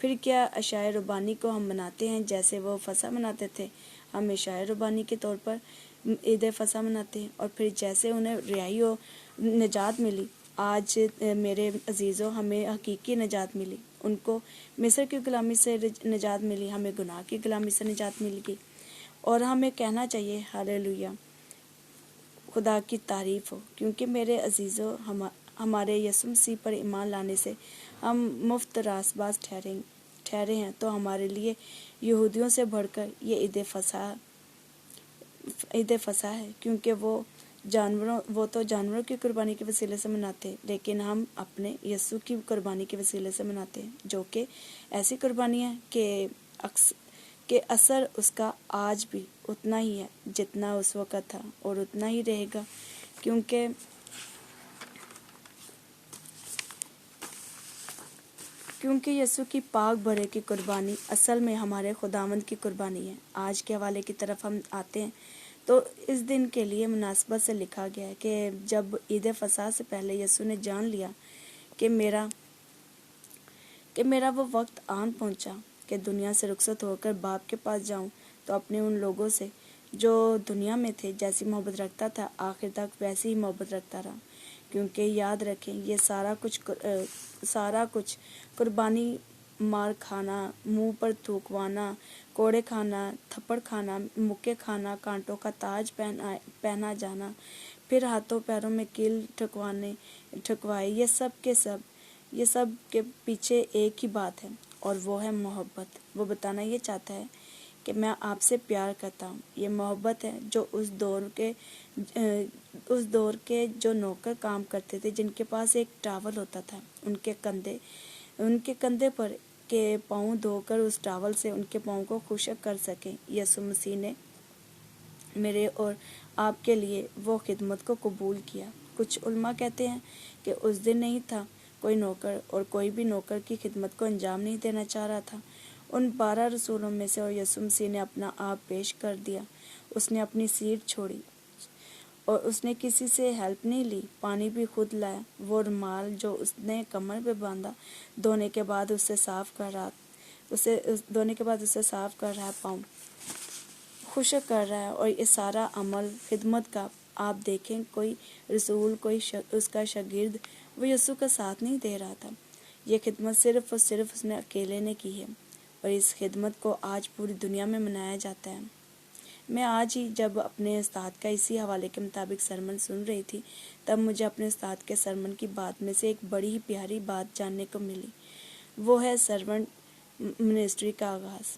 پھر کیا عشاء ربانی کو ہم مناتے ہیں جیسے وہ فصح مناتے تھے؟ ہم عشاء ربانی کے طور پر عید فصح مناتے ہیں، اور پھر جیسے انہیں رہائی و نجات ملی، آج میرے عزیزوں ہمیں حقیقی نجات ملی۔ ان کو مصر کی غلامی سے نجات ملی، ہمیں گناہ کی غلامی سے نجات مل گئی، اور ہمیں کہنا چاہیے ہاللیلویا، خدا کی تعریف ہو، کیونکہ میرے عزیزوں ہمارے یسوع مسیح پر ایمان لانے سے ہم مفت راست باز ٹھہرے ہیں۔ تو ہمارے لیے یہودیوں سے بڑھ کر یہ عید فصح ہے، کیونکہ وہ تو جانوروں کی قربانی کے وسیلے سے مناتے ہیں، لیکن ہم اپنے یسوع کی قربانی کے وسیلے سے مناتے ہیں، جو کہ ایسی قربانی ہے کہ اثر اس کا آج بھی اتنا ہی ہے جتنا اس وقت تھا، اور اتنا ہی رہے گا، کیونکہ یسوع کی پاک بھرے کی قربانی اصل میں ہمارے خداوند کی قربانی ہے۔ آج کے حوالے کی طرف ہم آتے ہیں تو اس دن کے لیے مناسبت سے لکھا گیا ہے کہ جب عید فصح سے پہلے یسوع نے جان لیا کہ میرا وہ وقت آن پہنچا کہ دنیا سے رخصت ہو کر باپ کے پاس جاؤں، تو اپنے ان لوگوں سے جو دنیا میں تھے جیسی محبت رکھتا تھا آخر تک ویسی ہی محبت رکھتا رہا، کیونکہ یاد رکھیں یہ سارا کچھ قربانی، مار کھانا، منہ پر تھوکوانا، کوڑے کھانا، تھپڑ کھانا، مکے کھانا، کانٹوں کا تاج پہنا جانا، پھر ہاتھوں پیروں میں کیل ٹھکوائے، یہ سب کے پیچھے ایک ہی بات ہے، اور وہ ہے محبت۔ وہ بتانا یہ چاہتا ہے کہ میں آپ سے پیار کرتا ہوں۔ یہ محبت ہے جو اس دور کے جو نوکر کام کرتے تھے، جن کے پاس ایک ٹاول ہوتا تھا، ان کے کندھے پر کے پاؤں دھو کر اس ٹاول سے ان کے پاؤں کو خشک کر سکیں۔ یسوع مسیح نے میرے اور آپ کے لیے وہ خدمت کو قبول کیا۔ کچھ علماء کہتے ہیں کہ اس دن نہیں تھا کوئی نوکر، اور کوئی بھی نوکر کی خدمت کو انجام نہیں دینا چاہ رہا تھا۔ ان 12 رسولوں میں سے اور یسوع مسیح نے اپنا آپ پیش کر دیا۔ اس نے اپنی سیٹ چھوڑی اور اس نے کسی سے ہیلپ نہیں لی، پانی بھی خود لایا۔ وہ رومال جو اس نے کمر پہ باندھا دھونے کے بعد اسے صاف کر رہا پاؤں خشک کر رہا ہے، اور یہ سارا عمل خدمت کا آپ دیکھیں کوئی رسول، کوئی اس کا شاگرد وہ یسوع کا ساتھ نہیں دے رہا تھا۔ یہ خدمت صرف اور صرف اس نے اکیلے نے کی ہے، اور اس خدمت کو آج پوری دنیا میں منایا جاتا ہے۔ میں آج ہی جب اپنے استاد کا اسی حوالے کے مطابق سرمن سن رہی تھی، تب مجھے اپنے استاد کے سرمن کی بات میں سے ایک بڑی ہی پیاری بات جاننے کو ملی۔ وہ ہے سرونٹ منسٹری کا آغاز۔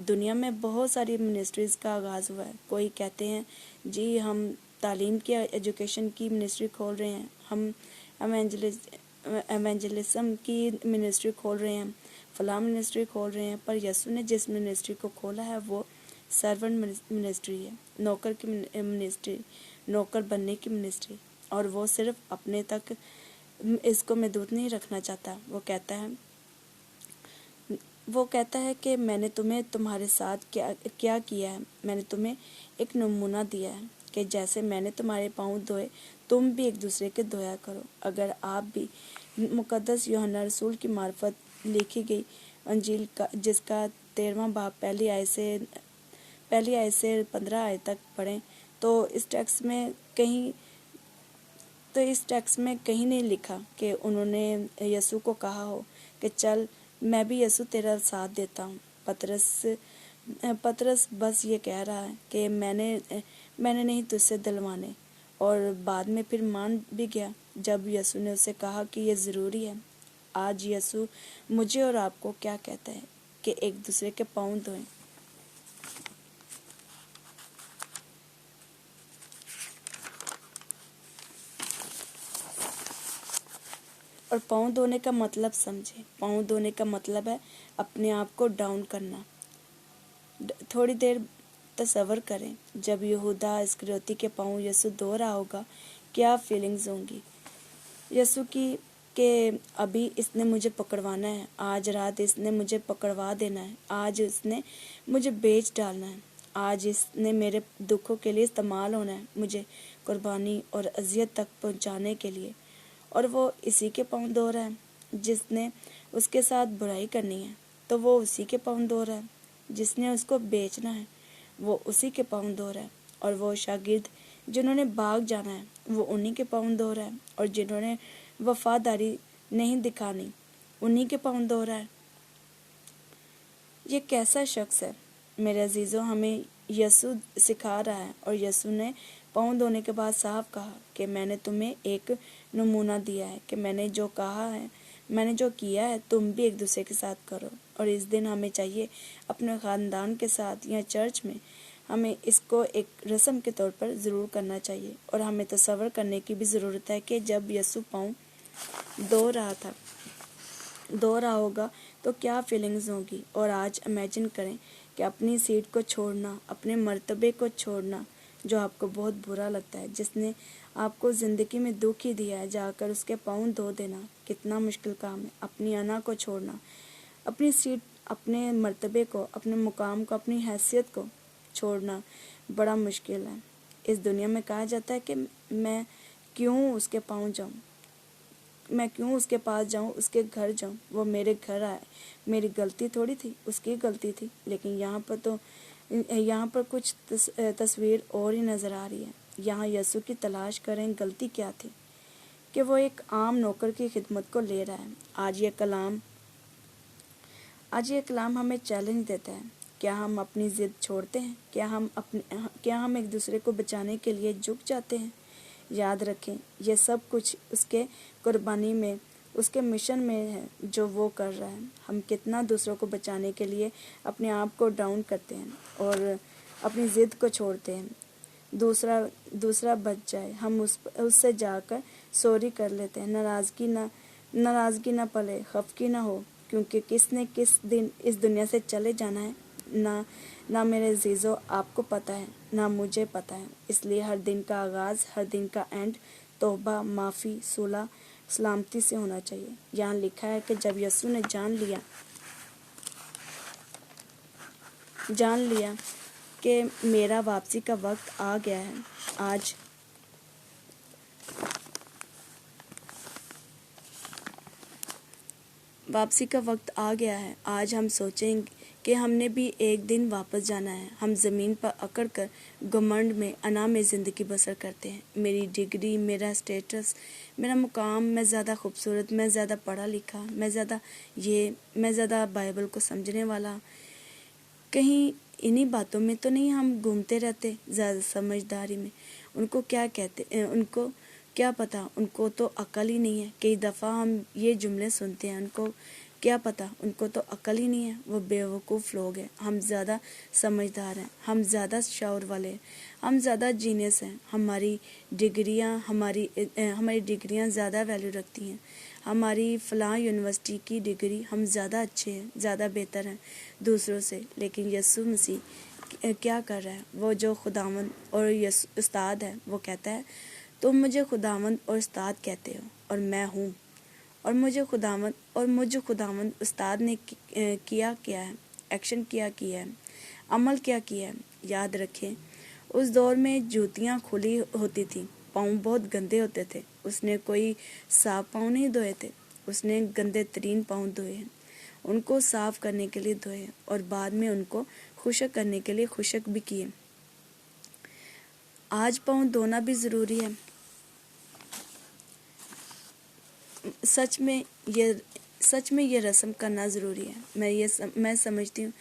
دنیا میں بہت ساری منسٹریز کا آغاز ہوا ہے۔ کوئی کہتے ہیں جی ہم تعلیم کی، ایجوکیشن کی منسٹری کھول رہے ہیں، ہم ایونجلزم کی منسٹری کھول رہے ہیں، فلاں منسٹری کھول رہے ہیں، پر یسوع نے جس منسٹری کو کھولا ہے وہ سرونٹ منسٹری ہے، نوکر کی منسٹری، نوکر بننے کی منسٹری، اور وہ صرف اپنے تک اس کو محدود نہیں رکھنا چاہتا۔ وہ کہتا ہے کہ میں نے تمہیں تمہارے ساتھ کیا کیا ہے، میں نے تمہیں ایک نمونہ دیا ہے کہ جیسے میں نے تمہارے پاؤں دھوئے تم بھی ایک دوسرے کے دھویا کرو۔ اگر آپ بھی مقدس یوحنا رسول کی معرفت لکھی گئی انجیل جس کا 13واں باب پہلی آیت سے 15 آیت تک پڑھیں تو اس ٹیکسٹ میں کہیں نہیں لکھا کہ انہوں نے یسوع کو کہا ہو کہ چل میں بھی یسوع تیرا ساتھ دیتا ہوں۔ پطرس بس یہ کہہ رہا ہے کہ میں نے نہیں تجھ سے دلوانے، اور بعد میں پھر مان بھی گیا جب یسوع نے اسے کہا کہ یہ ضروری ہے۔ آج یسوع مجھے اور آپ کو کیا کہتا ہے کہ ایک دوسرے کے پاؤں دھوئیں۔ اور پاؤں دھونے کا مطلب سمجھیں۔ پاؤں دھونے کا مطلب ہے اپنے آپ کو ڈاؤن کرنا۔ تھوڑی دیر تصور کریں، جب یہودا اسکریوتی کے پاؤں یسوع دھو رہا ہوگا، کیا فیلنگز ہوں گی یسوع کی کہ ابھی اس نے مجھے پکڑوانا ہے، آج رات اس نے مجھے پکڑوا دینا ہے، آج اس نے مجھے بیچ ڈالنا ہے، آج اس نے میرے دکھوں کے لیے استعمال ہونا ہے، مجھے قربانی اور اذیت تک پہنچانے کے لیے، اور وہ اسی کے پاؤں دھو رہا ہے جس نے اس کے ساتھ برائی کرنی ہے تو وہ اسی کے پاؤں دھو رہا ہے، جس نے اس کو بیچنا ہے وہ اسی کے پاؤں دھو رہا ہے، اور وہ شاگرد جنہوں نے بھاگ جانا ہے وہ انہی کے پاؤں دھو رہا ہے، اور جنہوں نے وفاداری نہیں دکھانی انہی کے پاؤں دھو رہا ہے۔ یہ کیسا شخص ہے؟ میرے عزیزوں، ہمیں یسوع سکھا رہا ہے، اور یسوع نے پاؤں دھونے کے بعد صاف کہا کہ میں نے تمہیں ایک نمونہ دیا ہے کہ میں نے جو کہا ہے، میں نے جو کیا ہے تم بھی ایک دوسرے کے ساتھ کرو۔ اور اس دن ہمیں چاہیے اپنے خاندان کے ساتھ یا چرچ میں ہمیں اس کو ایک رسم کے طور پر ضرور کرنا چاہیے، اور ہمیں تصور کرنے کی بھی ضرورت ہے کہ جب یسوع پاؤں دھو رہا ہوگا تو کیا فیلنگز ہوگی۔ اور آج امیجن کریں کہ اپنی سیٹ کو چھوڑنا، اپنے مرتبے کو چھوڑنا جو آپ کو بہت برا لگتا ہے، جس نے آپ کو زندگی میں دکھ ہی دیا ہے، جا کر اس کے پاؤں دھو دینا کتنا مشکل کام ہے۔ اپنی انا کو چھوڑنا، اپنی سیٹ، اپنے مرتبے کو، اپنے مقام کو، اپنی حیثیت کو چھوڑنا بڑا مشکل ہے۔ اس دنیا میں کہا جاتا ہے کہ میں کیوں اس کے پاؤں جاؤں، میں کیوں اس کے پاس جاؤں، اس کے گھر جاؤں، وہ میرے گھر آئے، میری غلطی تھوڑی تھی، اس کی غلطی تھی۔ لیکن یہاں پر کچھ تصویر اور ہی نظر آ رہی ہے۔ یہاں یسوع کی تلاش کریں غلطی کیا تھی کہ وہ ایک عام نوکر کی خدمت کو لے رہا ہے۔ آج یہ کلام ہمیں چیلنج دیتا ہے۔ کیا ہم اپنی ضد چھوڑتے ہیں؟ کیا ہم ایک دوسرے کو بچانے کے لیے جھک جاتے ہیں؟ یاد رکھیں، یہ سب کچھ اس کے قربانی میں، اس کے مشن میں ہے جو وہ کر رہا ہے۔ ہم کتنا دوسروں کو بچانے کے لیے اپنے آپ کو ڈاؤن کرتے ہیں اور اپنی ضد کو چھوڑتے ہیں۔ دوسرا بچ جائے، ہم اس سے جا کر سوری کر لیتے ہیں۔ ناراضگی نہ پلے، خفگی نہ ہو، کیونکہ کس نے کس دن اس دنیا سے چلے جانا ہے نہ میرے عزیزوں آپ کو پتہ ہے، نہ مجھے پتہ ہے۔ اس لیے ہر دن کا آغاز، ہر دن کا اینڈ توبہ، معافی، صلح، سلامتی سے ہونا چاہیے۔ یہاں لکھا ہے کہ جب یسوع نے جان لیا کہ میرا واپسی کا وقت آ گیا ہے، آج ہم سوچیں کہ ہم نے بھی ایک دن واپس جانا ہے۔ ہم زمین پر اکڑ کر گھمنڈ میں، انا میں زندگی بسر کرتے ہیں۔ میری ڈگری، میرا اسٹیٹس، میرا مقام، میں زیادہ خوبصورت، میں زیادہ پڑھا لکھا، میں زیادہ بائبل کو سمجھنے والا۔ کہیں انہی باتوں میں تو نہیں ہم گھومتے رہتے زیادہ سمجھداری میں؟ ان کو کیا کہتے ہیں، ان کو کیا پتا، ان کو تو عقل ہی نہیں ہے۔ کئی دفعہ ہم یہ جملے سنتے ہیں، ان کو کیا پتا، ان کو تو عقل ہی نہیں ہے، وہ بیوقوف لوگ ہیں۔ ہم زیادہ سمجھدار ہیں، ہم زیادہ شعور والے ہیں، ہم زیادہ جینیس ہیں۔ ہماری ڈگریاں زیادہ ویلیو رکھتی ہیں۔ ہماری فلاں یونیورسٹی کی ڈگری، ہم زیادہ اچھے ہیں، زیادہ بہتر ہیں دوسروں سے۔ لیکن یسوع مسیح کیا کر رہا ہے؟ وہ جو خداوند اور استاد ہے، وہ کہتا ہے تم مجھے خداوند اور استاد کہتے ہو، اور میں ہوں، اور مجھ خداوند استاد نے کیا ہے، ایکشن کیا ہے، عمل کیا ہے۔ یاد رکھیں، اس دور میں جوتیاں کھلی ہوتی تھیں، پاؤں بہت گندے ہوتے تھے۔ اس نے کوئی صاف پاؤں نہیں دھوئے تھے، اس نے گندے ترین پاؤں دھوئے ہیں، ان کو صاف کرنے کے لیے دھوئے، اور بعد میں ان کو خشک کرنے کے لیے خشک بھی کیے۔ آج پاؤں دھونا بھی ضروری ہے۔ سچ میں یہ رسم کرنا ضروری ہے۔ میں سمجھتی ہوں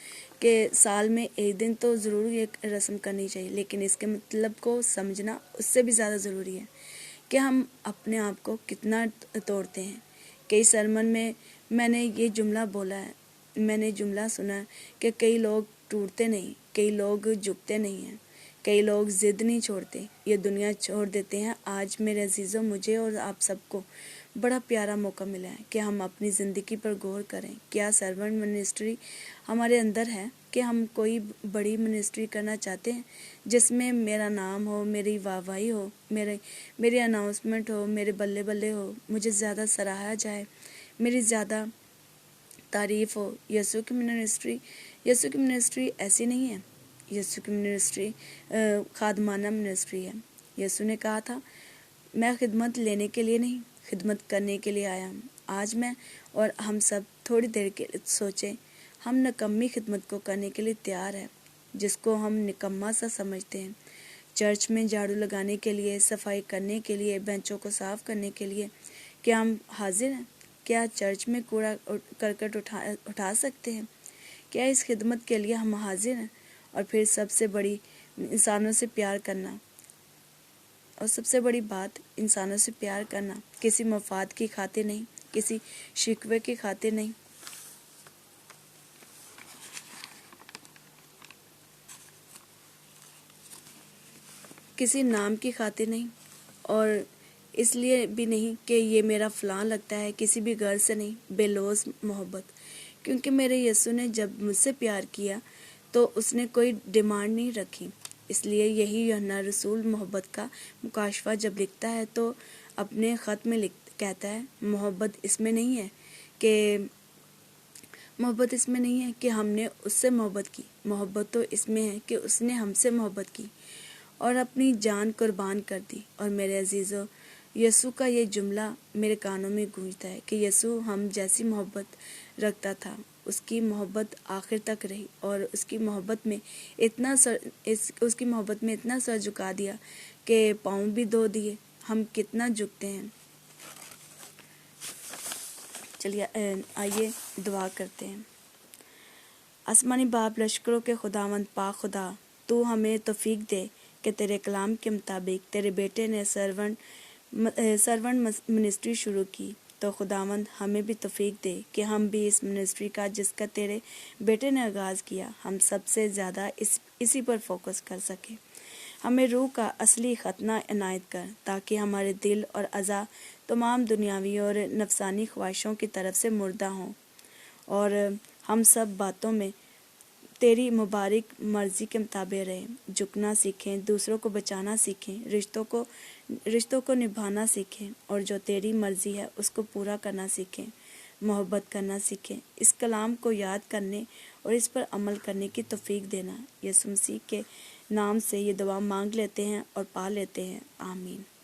کہ سال میں ایک دن تو ضرور یہ رسم کرنی چاہیے، لیکن اس کے مطلب کو سمجھنا اس سے بھی زیادہ ضروری ہے کہ ہم اپنے آپ کو کتنا توڑتے ہیں۔ کئی سرمن میں نے یہ جملہ بولا ہے، میں نے جملہ سنا کہ کئی لوگ ٹوٹتے نہیں، کئی لوگ جھکتے نہیں ہیں، کئی لوگ ضد نہیں چھوڑتے، یہ دنیا چھوڑ دیتے ہیں۔ آج میرے عزیزوں، مجھے اور آپ سب کو بڑا پیارا موقع ملا ہے کہ ہم اپنی زندگی پر غور کریں۔ کیا سرونٹ منسٹری ہمارے اندر ہے کہ ہم کوئی بڑی منسٹری کرنا چاہتے ہیں جس میں میرا نام ہو، میری واہواہی ہو، میری اناؤنسمنٹ ہو، میرے بلے بلے ہو، مجھے زیادہ سراہا جائے، میری زیادہ تعریف ہو؟ یسوع کی منسٹری ایسی نہیں ہے۔ یسوع کی منسٹری خادمانہ منسٹری ہے۔ یسوع نے کہا تھا، میں خدمت لینے کے لیے نہیں، خدمت کرنے کے لیے آیا ہوں۔ آج میں اور ہم سب تھوڑی دیر کے لیے سوچیں، ہم نکمی خدمت کو کرنے کے لیے تیار ہیں جس کو ہم نکما سا سمجھتے ہیں۔ چرچ میں جھاڑو لگانے کے لیے، صفائی کرنے کے لیے، بینچوں کو صاف کرنے کے لیے کیا ہم حاضر ہیں؟ کیا چرچ میں کوڑا کرکٹ اٹھا سکتے ہیں؟ کیا اس خدمت کے لیے ہم حاضر ہیں؟ اور پھر سب سے بڑی انسانوں سے پیار کرنا، اور سب سے بڑی بات انسانوں سے پیار کرنا، کسی مفاد کی خاطر نہیں، کسی شکوے کی خاطر نہیں، کسی نام کی خاطر نہیں، اور اس لیے بھی نہیں کہ یہ میرا فلاں لگتا ہے، کسی بھی غرض سے نہیں، بے لوث محبت۔ کیونکہ میرے یسوع نے جب مجھ سے پیار کیا تو اس نے کوئی ڈیمانڈ نہیں رکھی۔ اس لیے یہی یوحنا رسول محبت کا مکاشفہ جب لکھتا ہے تو اپنے خط میں کہتا ہے، محبت اس میں نہیں ہے کہ ہم نے اس سے محبت کی، محبت تو اس میں ہے کہ اس نے ہم سے محبت کی اور اپنی جان قربان کر دی۔ اور میرے عزیزو، یسوع کا یہ جملہ میرے کانوں میں گونجتا ہے کہ یسوع ہم جیسی محبت رکھتا تھا، اس کی محبت آخر تک رہی، اور اس کی محبت میں اتنا سر جھکا دیا کہ پاؤں بھی دھو دیے۔ ہم کتنا جھکتے ہیں؟ چلیے آئیے دعا کرتے ہیں۔ آسمانی باپ، لشکروں کے خداوند پاک خدا، تو ہمیں توفیق دے کہ تیرے کلام کے مطابق تیرے بیٹے نے سرونٹ منسٹری شروع کی، تو خداوند ہمیں بھی توفیق دے کہ ہم بھی اس منسٹری کا جس کا تیرے بیٹے نے آغاز کیا، ہم سب سے زیادہ اسی پر فوکس کر سکیں۔ ہمیں روح کا اصلی ختنہ عنایت کر تاکہ ہمارے دل اور اعضاء تمام دنیاوی اور نفسانی خواہشوں کی طرف سے مردہ ہوں، اور ہم سب باتوں میں تیری مبارک مرضی کے مطابق رہیں، جھکنا سیکھیں، دوسروں کو بچانا سیکھیں، رشتوں کو نبھانا سیکھیں، اور جو تیری مرضی ہے اس کو پورا کرنا سیکھیں، محبت کرنا سیکھیں۔ اس کلام کو یاد کرنے اور اس پر عمل کرنے کی توفیق دینا۔ یسوع مسیح کے نام سے یہ دعا مانگ لیتے ہیں اور پا لیتے ہیں، آمین۔